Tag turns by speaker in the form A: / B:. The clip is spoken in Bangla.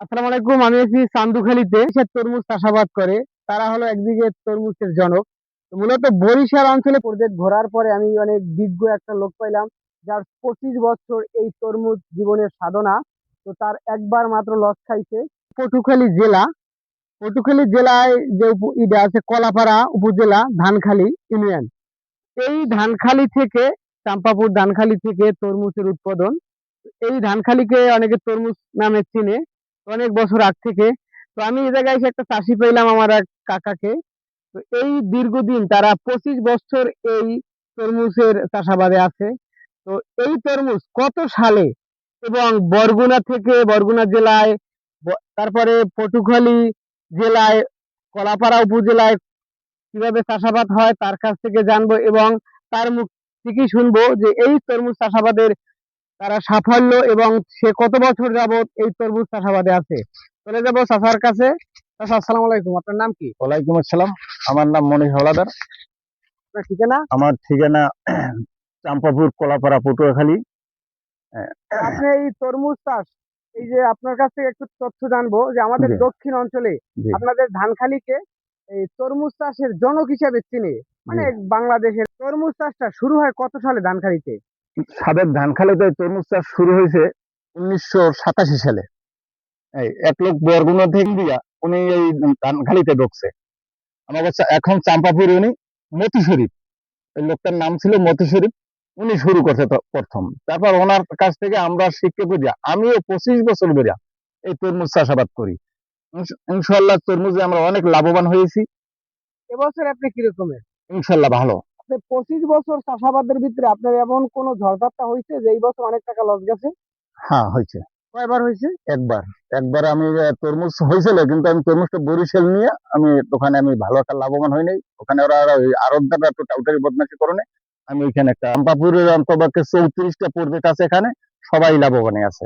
A: আসসালামু আলাইকুম। আমি আছি চান্দুখালীতে, সে তরমুজ চাষাবাদ করে। তারা হলো একদিকে তরমুজের জনক। তো মূলত বরিশাল অঞ্চলে প্রজেক্ট ঘোরার পরে আমি অনেক বিজ্ঞ একটা লোক পাইলাম, যার 25 বছর এই তরমুজ জীবনের সাধনা। তো তার একবার মাত্র লস খাইছে। পটুখালী জেলা, পটুখালী জেলায় যে ইটা আছে কলাপাড়া উপজেলা ধানখালী ইউনিয়ন। এই ধানখালী থেকে, চাম্পাপুর ধানখালী থেকে তরমুজের উৎপাদন। এই ধানখালীকে অনেকে তরমুজ নামে চিনে অনেক বছর আগ থেকে। তো আমি এই জায়গায় এসে একটা চাষি পেলাম, আমার এক কাকাকে। তো এই দীর্ঘদিন তারা 25 বছর এই তরমুজের চাষাবাদে আছে। তো এই তরমুজ কত সালে এবং বরগুনা থেকে, বরগুনা জেলায়, তারপরে পটুখালী জেলায়, কলাপাড়া উপজেলায় কিভাবে চাষাবাদ হয় তার কাছ থেকে জানবো, এবং তার মুখ থেকেই শুনবো যে এই তরমুজ চাষাবাদের তারা সাফল্য এবং সে কত বছর যাবত এই তরমুজ চাষাবাদে আছে। চলে যাবো চাচার কাছে। চাচা, আসসালামু আলাইকুম, আপনার নাম কি?
B: ওয়ালাইকুম আসসালাম। আমার নাম মনির হাওলাদার।
A: আপনার ঠিকানা?
B: আমার ঠিকানা চাম্পাপুর, কলাপাড়া, পটুয়াখালী।
A: আপনি এই তরমুজ চাষ, এই যে আপনার কাছ থেকে একটু তথ্য জানবো যে আমাদের
B: জি
A: দক্ষিণ অঞ্চলে
B: জি
A: আপনাদের ধানখালীকে এই তরমুজ চাষের জনক হিসেবে চিনে,
B: জি।
A: মানে বাংলাদেশের তরমুজ চাষটা শুরু হয় কত সালে ধানখালীতে?
B: সাবেক ধানখালীতে তরমুজ চাষ শুরু হয়েছে 1987 সালে। এই এক লোক বরগুনা থেকে দিয়া উনি এই ধানখালীতে ঢুকছে। আমার কাছে এখন চাম্পাপুর, উনি মতি শরীফ, এই লোকটার নাম ছিল মতি শরীফ। উনি শুরু করছে প্রথম। তারপর ওনার কাছ থেকে আমরা শিক্ষা করিয়া আমিও 25 বছর ধরিয়া এই তরমুজ চাষাবাদ করি। ইনশাল্লাহ তরমুজে আমরা অনেক লাভবান হয়েছি।
A: এবছর আপনি কিরকমের?
B: ইনশাল্লাহ ভালো।
A: আপনি 25 বছর চাষাবাদের ভিতরে আপনার এমন কোন ঝড়ঝাপটা হয়েছে যে এই বছর অনেক টাকা লস গেছে?
B: হ্যাঁ, হয়েছে।
A: কয়বার হয়েছে?
B: একবার। একবার আমি তরমুজ হয়েছিল, কিন্তু আমি তরমুজটা বরিশাল নিয়ে আমি ওখানে আমি ভালো একটা লাভবান হই নাই। ওখানে ওরা ওই আড়তদাররা একটু টাউটারি বদমাশি করে। আমি ওইখানে একটা চাম্পাপুরের অন্তপক্ষে 34টা প্রজেক্ট আছে, এখানে সবাই লাভবান আছে।